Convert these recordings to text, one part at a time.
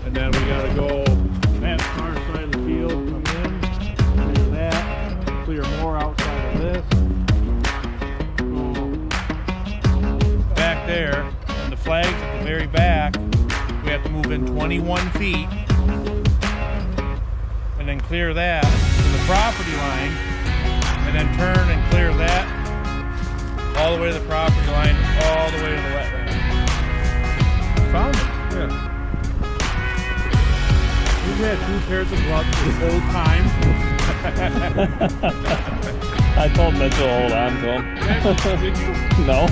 And then we gotta go that far side of the field, come in, clear that, clear more outside of this. Go back there, and the flags at the very back, we have to move in 21 feet. And then clear that to the property line, and then turn and clear that all the way to the property line, all the way to the wetland. Found it. Yeah. We've had 2 pairs of gloves this whole time. I told Mitchell to hold on to him. Did you? No.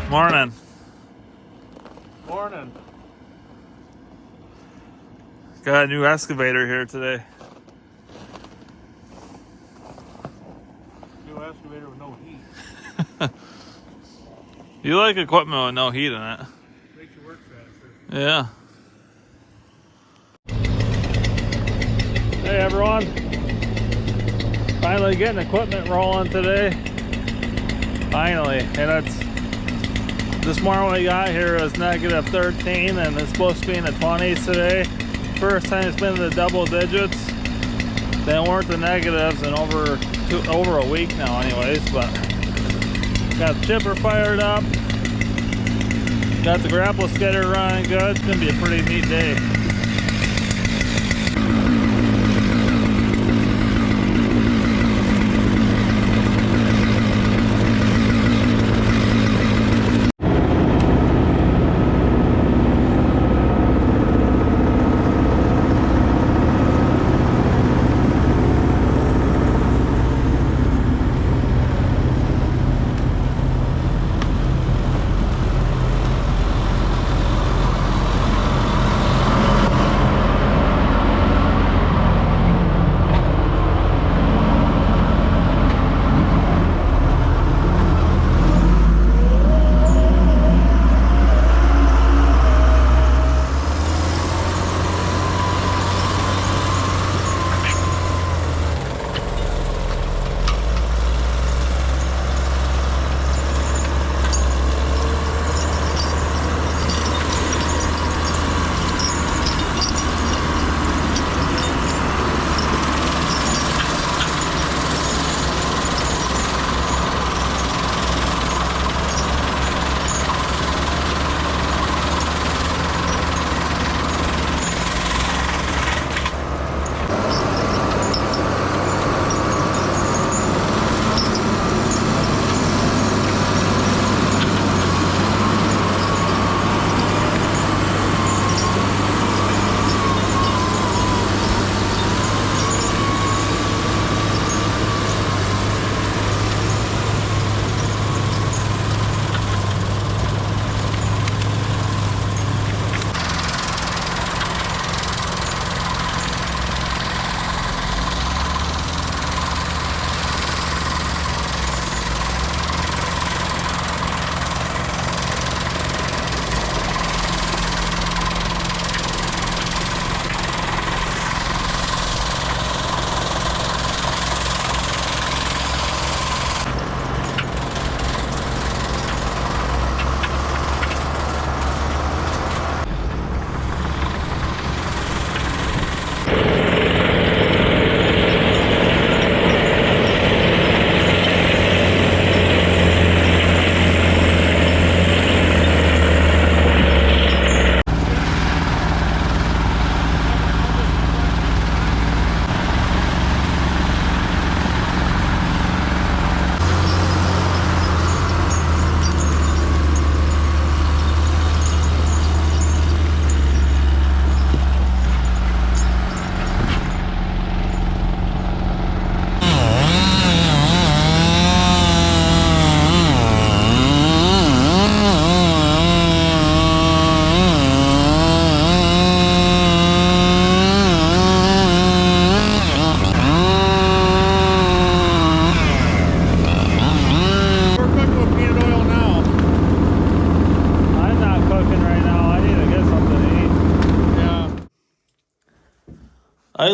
Morning. Morning. Got a new excavator here today. New excavator with no heat. You like equipment with no heat in it. Makes you work faster. Yeah. Hey everyone, finally getting equipment rolling today. Finally, and it's this morning when we got here it was negative 13 and it's supposed to be in the 20s today. First time it's been in the double digits. They weren't the negatives in over a week now anyways, but got the chipper fired up. Got the Grapple skidder running good. It's gonna be a pretty neat day.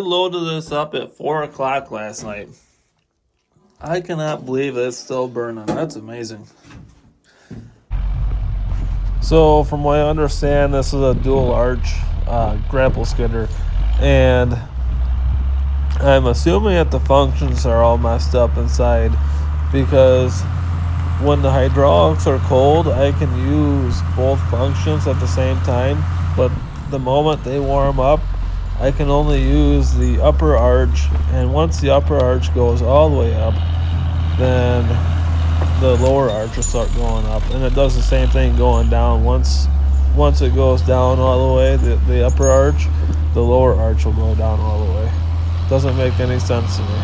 loaded this up at 4 o'clock last night. I cannot believe it's still burning. That's amazing. So from what I understand, this is a dual arch grapple skidder, and I'm assuming that the functions are all messed up inside, because when the hydraulics are cold, I can use both functions at the same time, but the moment they warm up, I can only use the upper arch, and once the upper arch goes all the way up, then the lower arch will start going up, and it does the same thing going down. Once it goes down all the way, the upper arch, the lower arch will go down all the way. Doesn't make any sense to me.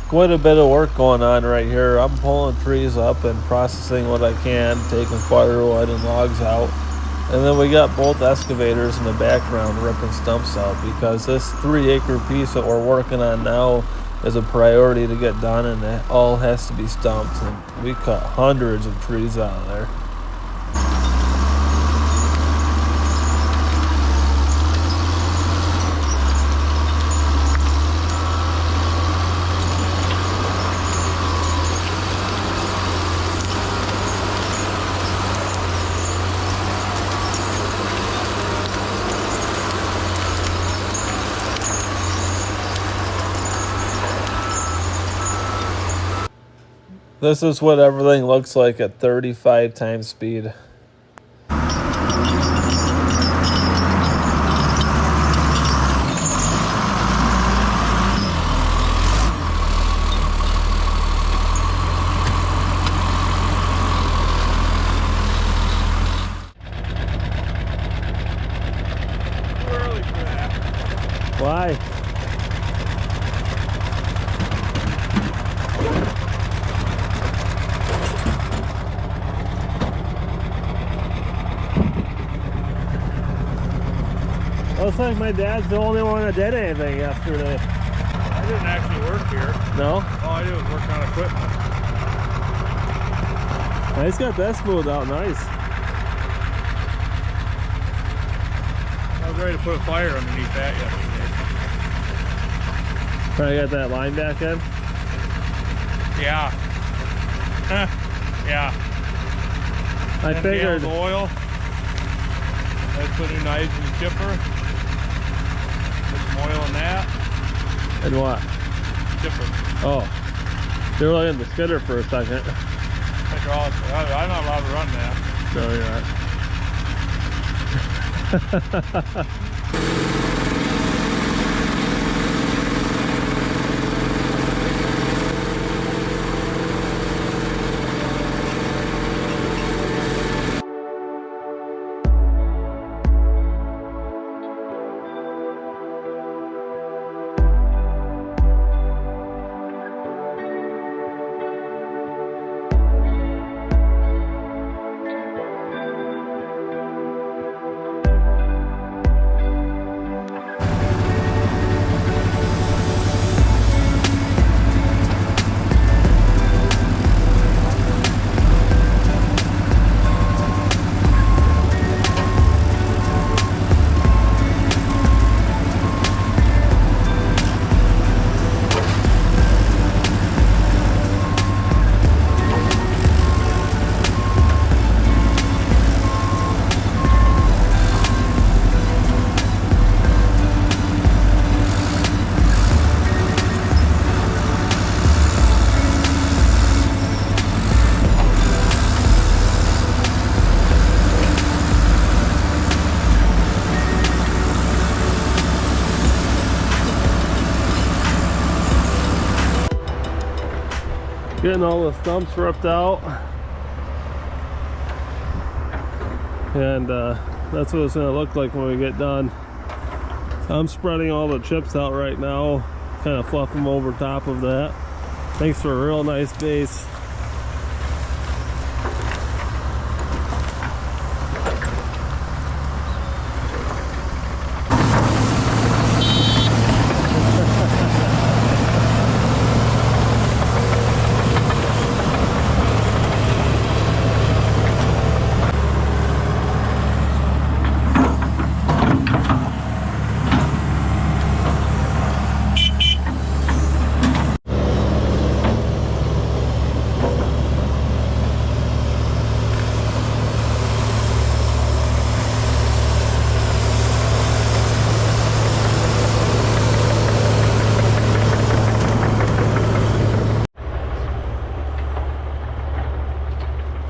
Quite a bit of work going on right here. I'm pulling trees up and processing what I can, taking firewood and logs out. And then we got both excavators in the background ripping stumps out, because this 3-acre piece that we're working on now is a priority to get done, and it all has to be stumped. And we cut hundreds of trees out of there. This is what everything looks like at 35 times speed. Too early for that. Why? Looks like my dad's the only one that did anything yesterday. I didn't actually work here. No? All I did was work on equipment. He's got that smoothed out nice. I was ready to put a fire underneath that yesterday. Trying to get that line back in? Yeah. Yeah. I And figured. the oil. Let's put new knives in the chipper. Put some oil in that. And what? Chipper. Oh. They were looking at the skidder for a second. Hydraulic. I'm not allowed to run that. No, you're not. Getting all the stumps ripped out, and that's what it's going to look like when we get done. I'm spreading all the chips out right now, kind of fluff them over top of that. Makes for a real nice base.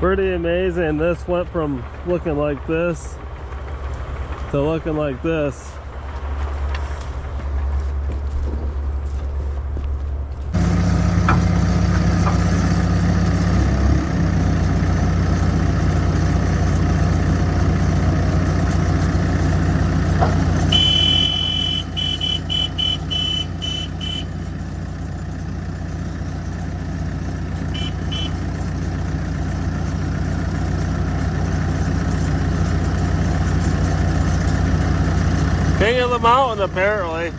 Pretty amazing. This went from looking like this to looking like this. King of the mountain, apparently.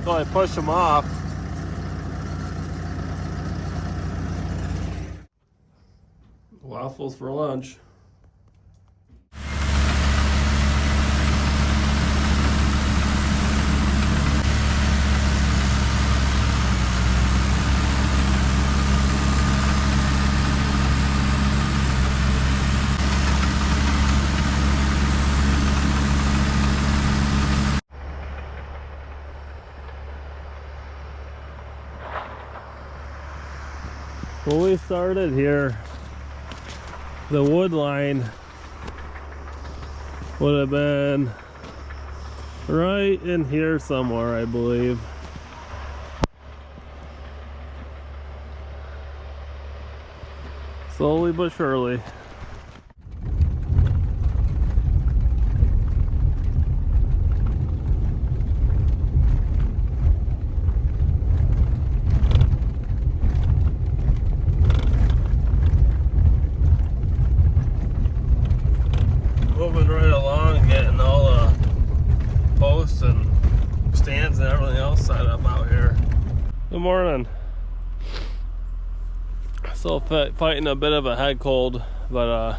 So I push him off. Waffles for lunch. When we started here, the wood line would have been right in here somewhere, I believe. Slowly but surely. Moving right along, getting all the posts and stands and everything else set up out here. Good morning. Still fighting a bit of a head cold, but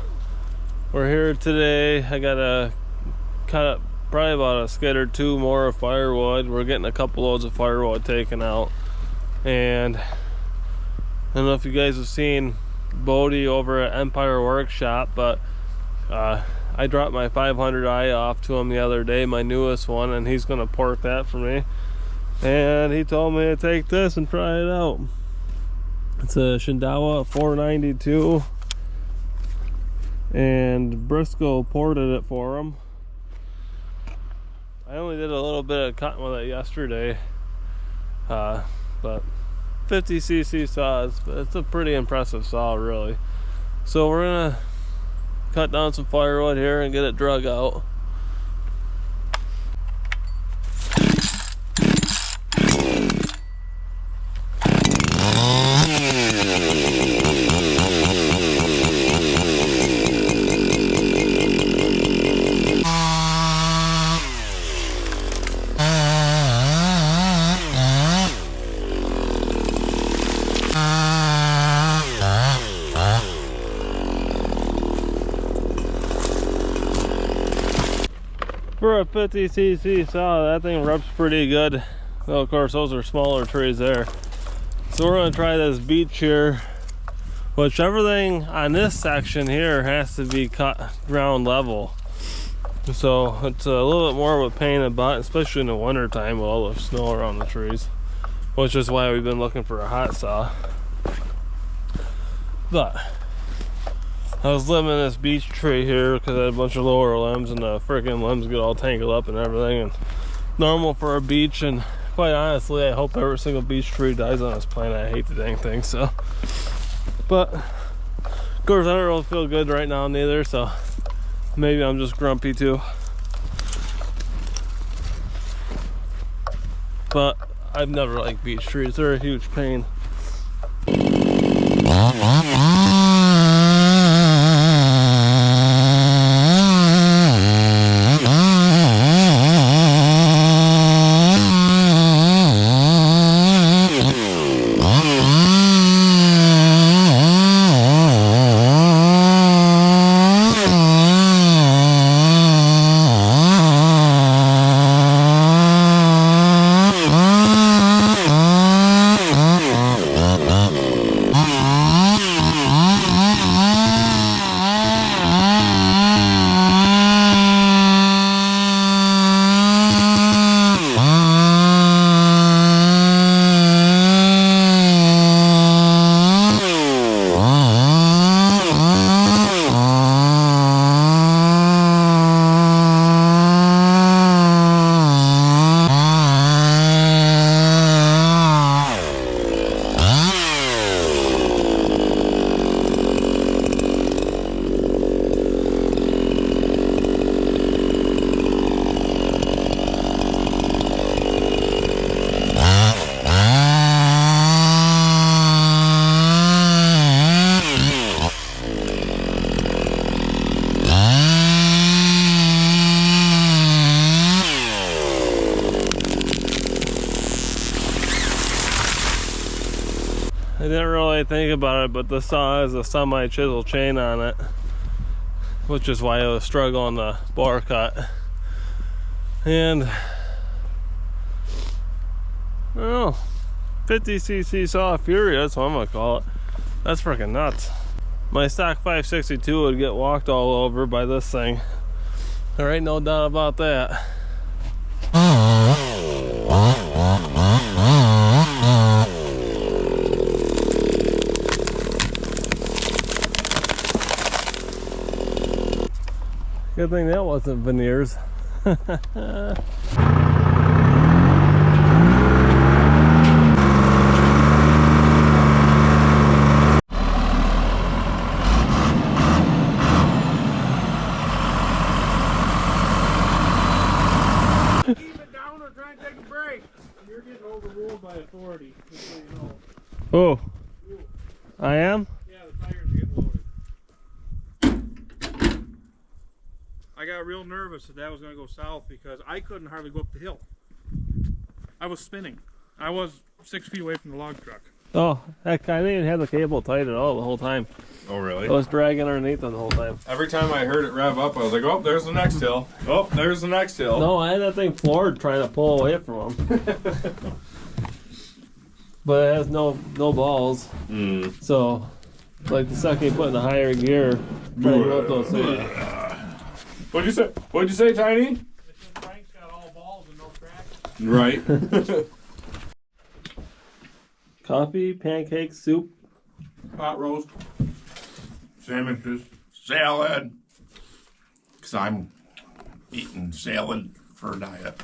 we're here today. I gotta cut up probably about a skid or two more of firewood. We're getting a couple loads of firewood taken out, and I don't know if you guys have seen Bodie over at Empire Workshop, but I dropped my 500i off to him the other day, my newest one, and he's gonna port that for me. And he told me to take this and try it out. It's a Shindawa 492, and Briscoe ported it for him. I only did a little bit of cutting with it yesterday, but 50cc saws, but it's a pretty impressive saw, really. So we're gonna cut down some firewood here and get it drug out. For a 50cc saw, that thing rips pretty good. Well, of course, those are smaller trees there. So we're gonna try this beech here, which everything on this section here has to be cut ground level. So it's a little bit more of a pain in the butt, especially in the winter time with all the snow around the trees, which is why we've been looking for a hot saw. But I was limbing this beech tree here because I had a bunch of lower limbs, and the freaking limbs get all tangled up and everything, and normal for a beech. And quite honestly, I hope every single beech tree dies on this planet. I hate the dang thing. So, but of course I don't really feel good right now neither, so maybe I'm just grumpy too. But I've never liked beech trees. They're a huge pain. I didn't really think about it, but the saw has a semi-chisel chain on it, which is why I was struggling to bore cut. And well, 50cc saw Fury, that's what I'm gonna call it. That's freaking nuts. My stock 562 would get walked all over by this thing. There ain't no doubt about that. Good thing that wasn't veneers. You're getting overruled by authority, just so you know. Oh, I am? Yeah, the tires are getting loaded. I got real nervous that was going to go south because I couldn't hardly go up the hill. I was spinning. I was 6 feet away from the log truck. Oh, heck, I didn't even have the cable tight at all the whole time. Oh, really? I was dragging underneath it the whole time. Every time I heard it rev up, I was like, oh, there's the next hill. Oh, there's the next hill. No, I had that thing floored trying to pull away from him. But it has no balls. So, like the second you put in the higher gear, trying to go up those things. What'd you say? What'd you say, Tiny? Frank's got all balls and no traction. Right. Coffee, pancakes, soup. Pot roast. Sandwiches. Salad. Because I'm eating salad for a diet.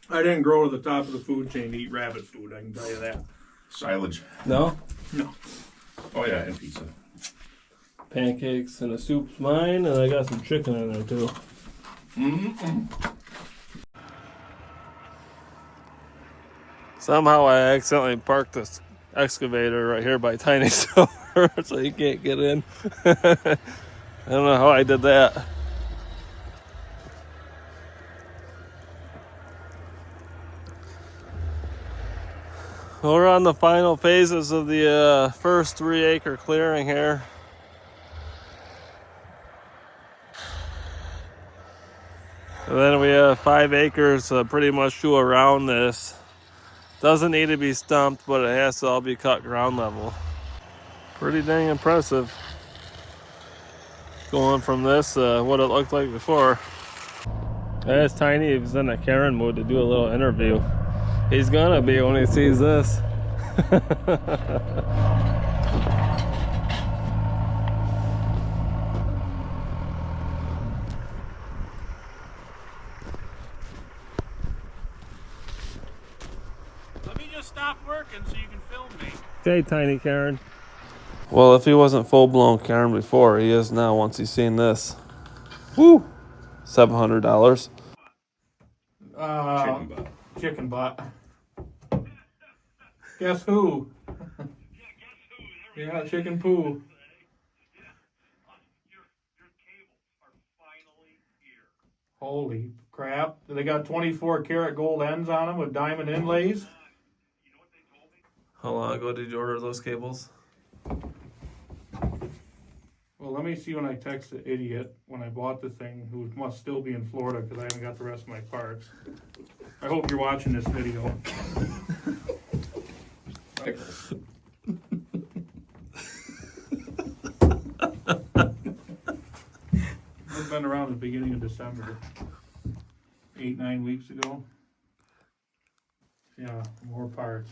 I didn't grow to the top of the food chain to eat rabbit food, I can tell you that. Silage. No? No. Oh yeah, and pizza. Pancakes and the soup's mine, and I got some chicken in there too. Somehow I accidentally parked this excavator right here by Tiny Store, so you can't get in. I don't know how I did that. Well, we're on the final phases of the first 3-acre clearing here. And then we have 5 acres pretty much to around this. Doesn't need to be stumped, but it has to all be cut ground level. Pretty dang impressive. Going from this, what it looked like before. I asked Tiny if he's in a Karen mood to do a little interview. He's gonna be when he sees this. Let me just stop working so you can film me. Okay, Tiny Karen. Well, if he wasn't full-blown Karen before, he is now once he's seen this. Woo! $700. Chicken butt. Chicken butt. Guess who? Yeah, chicken poo. Your cables are finally here. Holy crap. They got 24 karat gold ends on them with diamond inlays. You know what they told me? How long ago did you order those cables? Well, let me see when I text the idiot when I bought the thing, who must still be in Florida because I haven't got the rest of my parts. I hope you're watching this video. I've been around the beginning of December. 8-9 weeks ago. Yeah, more parts.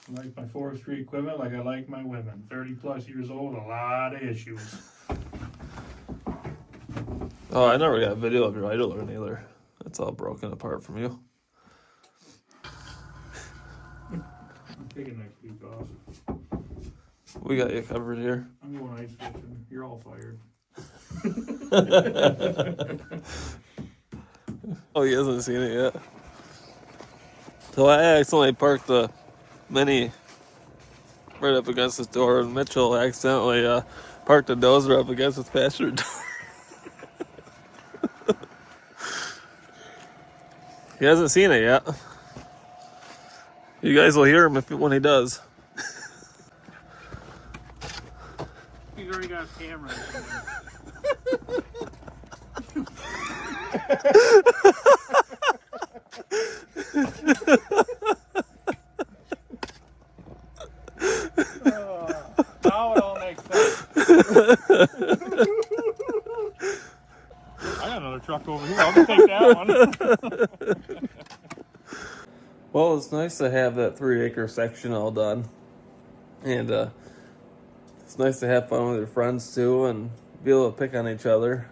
I like my forestry equipment like I like my women. 30 plus years old, a lot of issues. Oh, I never got a video of your idler either. It's all broken apart from you. I'm taking next week off. We got you covered here. I'm going ice fishing. You're all fired. Oh, he hasn't seen it yet. So I accidentally parked the Mini right up against his door, and Mitchell accidentally parked the dozer up against his passenger door. He hasn't seen it yet. You guys will hear him when he does. He's already got a camera. Now it all makes sense. I got another truck over here. I'll just take that one. Well, it's nice to have that 3-acre section all done. And it's nice to have fun with your friends too and be able to pick on each other.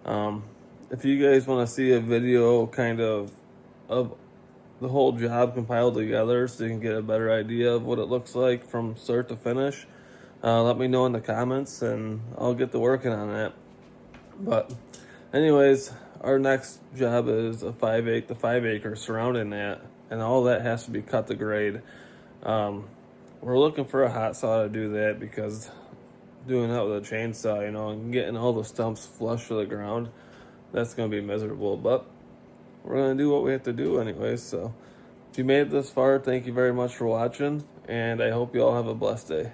If you guys want to see a video kind of the whole job compiled together so you can get a better idea of what it looks like from start to finish, let me know in the comments and I'll get to working on that. But anyways, our next job is the 5 acre surrounding that, and all that has to be cut to grade. We're looking for a hot saw to do that because doing that with a chainsaw, you know, and getting all the stumps flush to the ground, that's going to be miserable. But we're going to do what we have to do anyways. So if you made it this far, thank you very much for watching, and I hope you all have a blessed day.